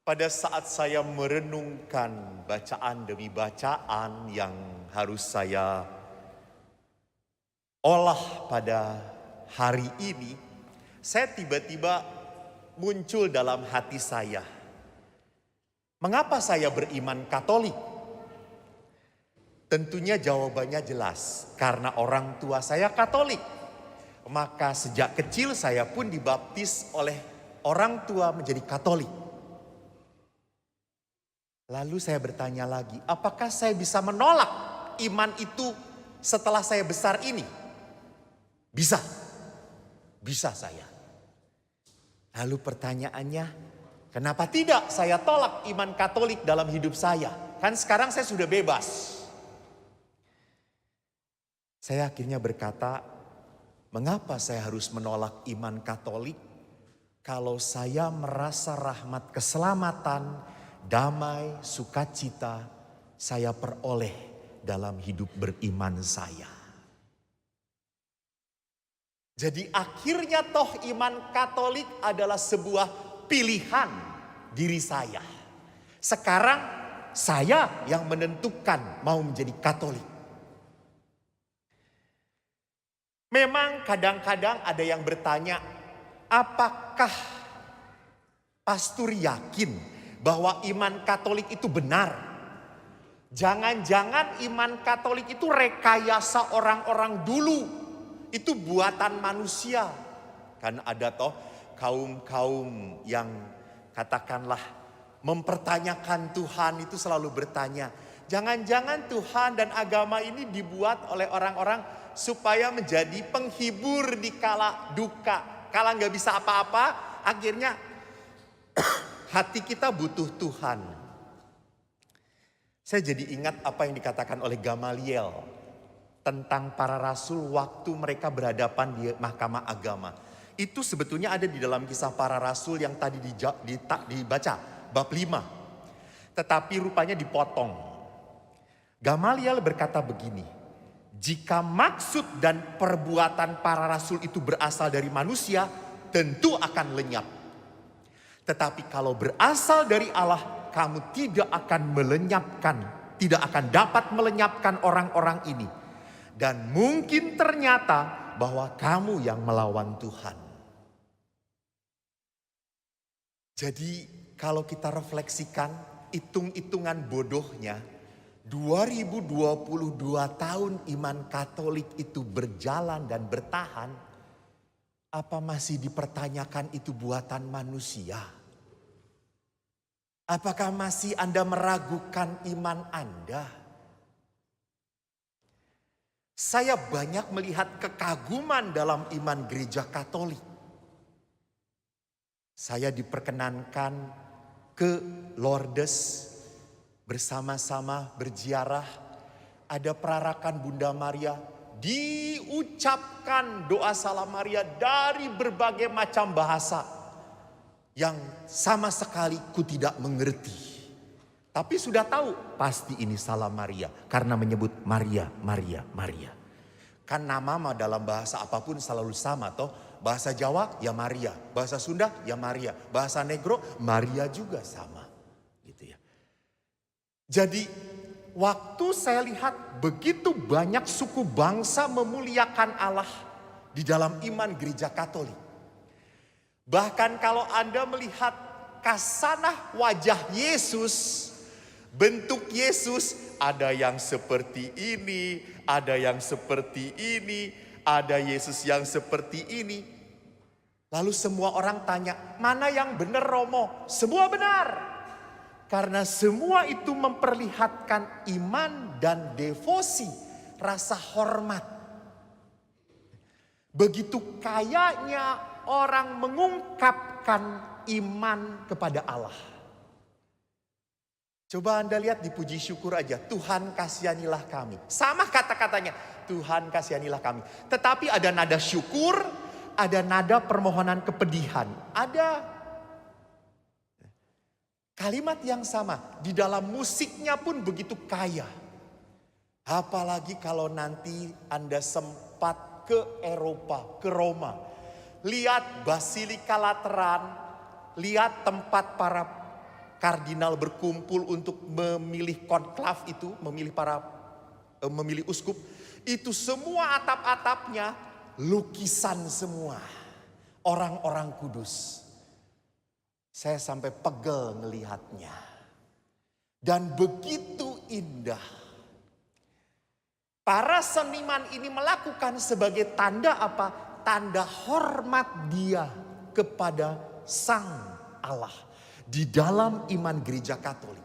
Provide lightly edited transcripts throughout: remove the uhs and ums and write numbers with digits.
Pada saat saya merenungkan bacaan demi bacaan yang harus saya olah pada hari ini, saya tiba-tiba muncul dalam hati saya. Mengapa saya beriman Katolik? Tentunya jawabannya jelas, karena orang tua saya Katolik. Maka sejak kecil saya pun dibaptis oleh orang tua menjadi Katolik. Lalu saya bertanya lagi, apakah saya bisa menolak iman itu setelah saya besar ini? Bisa. Bisa saya. Lalu pertanyaannya, kenapa tidak saya tolak iman Katolik dalam hidup saya? Kan sekarang saya sudah bebas. Saya akhirnya berkata, mengapa saya harus menolak iman Katolik kalau saya merasa rahmat keselamatan, damai, sukacita saya peroleh dalam hidup beriman saya. Jadi akhirnya toh iman Katolik adalah sebuah pilihan diri saya. Sekarang saya yang menentukan mau menjadi Katolik. Memang kadang-kadang ada yang bertanya, apakah pastor yakin bahwa iman Katolik itu benar? Jangan-jangan iman Katolik itu rekayasa orang-orang dulu. Itu buatan manusia. Kan ada toh kaum-kaum yang katakanlah mempertanyakan Tuhan itu selalu bertanya. Jangan-jangan Tuhan dan agama ini dibuat oleh orang-orang supaya menjadi penghibur di kala duka. Kala nggak bisa apa-apa, akhirnya hati kita butuh Tuhan. Saya jadi ingat apa yang dikatakan oleh Gamaliel tentang para rasul waktu mereka berhadapan di mahkamah agama. Itu sebetulnya ada di dalam kisah para rasul yang tadi dibaca, bab 5. Tetapi rupanya dipotong. Gamaliel berkata begini, jika maksud dan perbuatan para rasul itu berasal dari manusia, tentu akan lenyap. Tetapi kalau berasal dari Allah, kamu tidak akan melenyapkan, tidak akan dapat melenyapkan orang-orang ini. Dan mungkin ternyata bahwa kamu yang melawan Tuhan. Jadi kalau kita refleksikan, hitung-hitungan bodohnya, 2022 tahun iman Katolik itu berjalan dan bertahan, apa masih dipertanyakan itu buatan manusia? Apakah masih Anda meragukan iman Anda? Saya banyak melihat kekaguman dalam iman gereja Katolik. Saya diperkenankan ke Lourdes bersama-sama berziarah. Ada perarakan Bunda Maria, diucapkan doa Salam Maria dari berbagai macam bahasa yang sama sekali ku tidak mengerti. Tapi sudah tahu pasti ini Salam Maria karena menyebut Maria, Maria, Maria. Kan nama dalam bahasa apapun selalu sama toh. Bahasa Jawa ya Maria, bahasa Sunda ya Maria, bahasa Negro Maria juga sama. Gitu ya. Jadi waktu saya lihat begitu banyak suku bangsa memuliakan Allah di dalam iman gereja Katolik. Bahkan kalau Anda melihat kasanah wajah Yesus, bentuk Yesus, ada yang seperti ini, ada yang seperti ini, ada Yesus yang seperti ini. Lalu semua orang tanya, mana yang benar Romo? Semua benar. Karena semua itu memperlihatkan iman dan devosi, rasa hormat. Begitu kayanya orang mengungkapkan iman kepada Allah. Coba Anda lihat di puji syukur aja. Tuhan kasihanilah kami. Sama kata-katanya. Tuhan kasihanilah kami. Tetapi ada nada syukur. Ada nada permohonan kepedihan. Ada kalimat yang sama. Di dalam musiknya pun begitu kaya. Apalagi kalau nanti Anda sempat ke Eropa, ke Roma. Lihat Basilika Lateran, lihat tempat para kardinal berkumpul untuk memilih konklav itu, memilih uskup. Itu semua atap-atapnya lukisan semua. Orang-orang kudus. Saya sampai pegel ngelihatnya. Dan begitu indah. Para seniman ini melakukan sebagai tanda apa? Tanda hormat dia kepada Sang Allah. Di dalam iman gereja Katolik.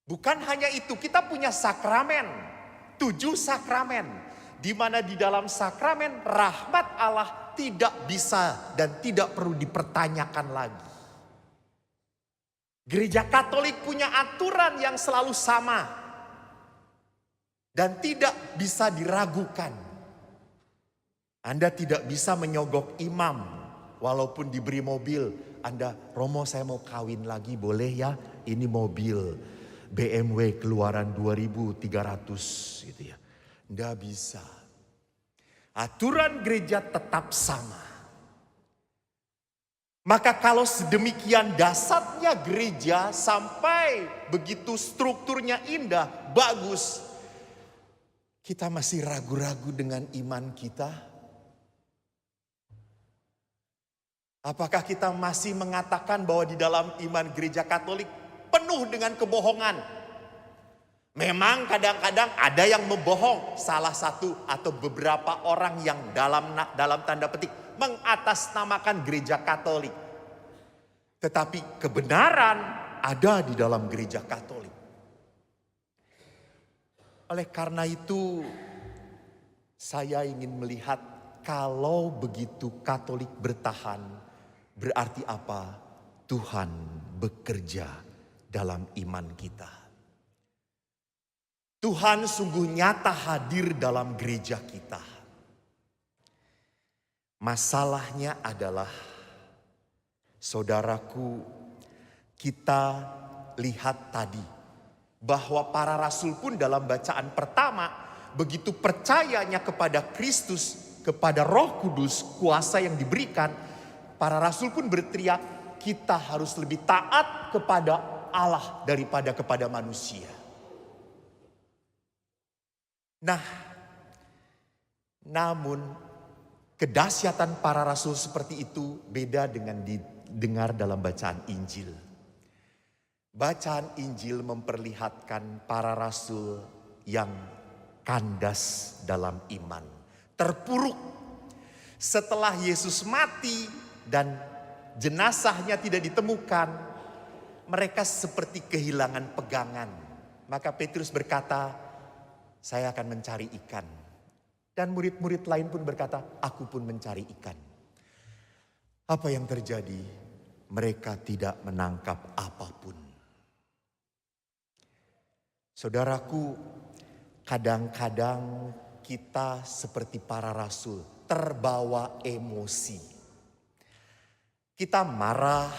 Bukan hanya itu, kita punya sakramen. 7 sakramen. Di mana di dalam sakramen rahmat Allah tidak bisa dan tidak perlu dipertanyakan lagi. Gereja Katolik punya aturan yang selalu sama. Dan tidak bisa diragukan. Anda tidak bisa menyogok imam. Walaupun diberi mobil. Anda, Romo saya mau kawin lagi boleh ya? Ini mobil BMW keluaran 2300 gitu ya. Nggak bisa. Aturan gereja tetap sama. Maka kalau sedemikian dasarnya gereja sampai begitu strukturnya indah, bagus. Kita masih ragu-ragu dengan iman kita? Apakah kita masih mengatakan bahwa di dalam iman gereja Katolik penuh dengan kebohongan? Memang kadang-kadang ada yang membohong, salah satu atau beberapa orang yang dalam tanda petik mengatasnamakan gereja Katolik. Tetapi kebenaran ada di dalam gereja Katolik. Oleh karena itu, saya ingin melihat kalau begitu Katolik bertahan, berarti apa? Tuhan bekerja dalam iman kita. Tuhan sungguh nyata hadir dalam gereja kita. Masalahnya adalah, saudaraku, kita lihat tadi. Bahwa para rasul pun dalam bacaan pertama begitu percayanya kepada Kristus, kepada Roh Kudus, kuasa yang diberikan, para rasul pun berteriak, kita harus lebih taat kepada Allah daripada kepada manusia. Nah, namun kedahsyatan para rasul seperti itu beda dengan didengar dalam bacaan Injil. Bacaan Injil memperlihatkan para rasul yang kandas dalam iman. Terpuruk setelah Yesus mati dan jenazahnya tidak ditemukan. Mereka seperti kehilangan pegangan. Maka Petrus berkata, saya akan mencari ikan. Dan murid-murid lain pun berkata, aku pun mencari ikan. Apa yang terjadi? Mereka tidak menangkap apapun. Saudaraku, kadang-kadang kita seperti para rasul, terbawa emosi. Kita marah,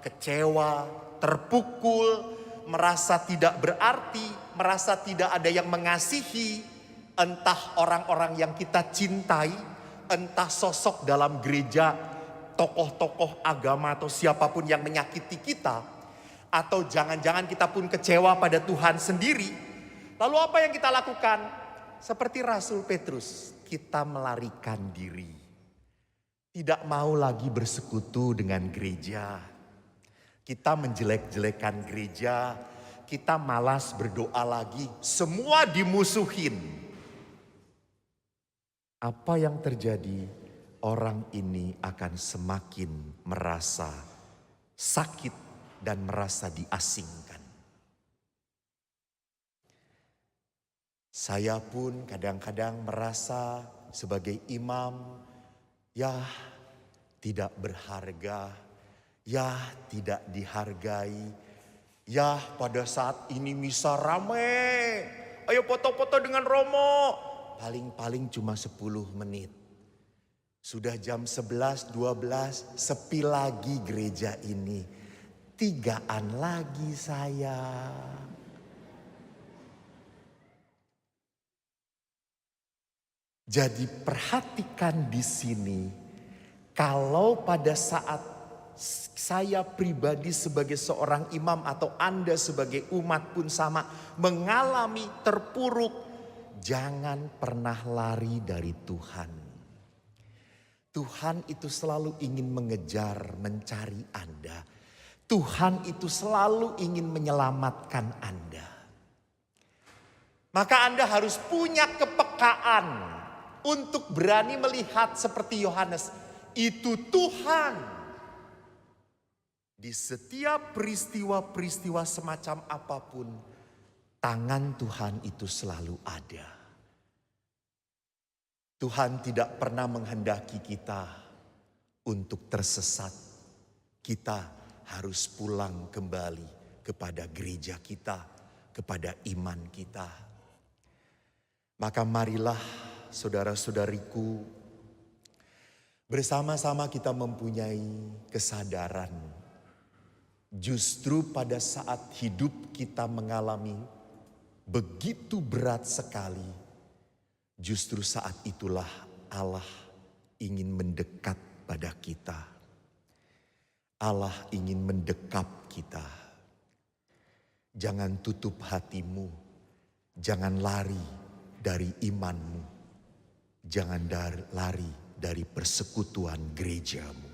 kecewa, terpukul, merasa tidak berarti, merasa tidak ada yang mengasihi, entah orang-orang yang kita cintai, entah sosok dalam gereja, tokoh-tokoh agama atau siapapun yang menyakiti kita. Atau jangan-jangan kita pun kecewa pada Tuhan sendiri. Lalu apa yang kita lakukan? Seperti Rasul Petrus, kita melarikan diri. Tidak mau lagi bersekutu dengan gereja. Kita menjelek-jelekan gereja. Kita malas berdoa lagi. Semua dimusuhin. Apa yang terjadi? Orang ini akan semakin merasa sakit dan merasa diasingkan. Saya pun kadang-kadang merasa sebagai imam, ya tidak berharga, ya tidak dihargai. Ya pada saat ini misa rame, ayo foto-foto dengan Romo. Paling-paling cuma 10 menit. Sudah jam 11, 12, sepi lagi gereja ini. 3-an lagi saya. Jadi perhatikan di sini, kalau pada saat saya pribadi sebagai seorang imam atau Anda sebagai umat pun sama mengalami terpuruk, jangan pernah lari dari Tuhan. Tuhan itu selalu ingin mengejar, mencari Anda. Tuhan itu selalu ingin menyelamatkan Anda. Maka Anda harus punya kepekaan untuk berani melihat seperti Yohanes. Itu Tuhan. Di setiap peristiwa-peristiwa semacam apapun, tangan Tuhan itu selalu ada. Tuhan tidak pernah menghendaki kita untuk tersesat. Kita harus pulang kembali kepada gereja kita, kepada iman kita. Maka marilah saudara-saudariku, bersama-sama kita mempunyai kesadaran. Justru pada saat hidup kita mengalami begitu berat sekali, justru saat itulah Allah ingin mendekat pada kita. Allah ingin mendekap kita. Jangan tutup hatimu, jangan lari dari imanmu, jangan lari dari persekutuan gerejamu.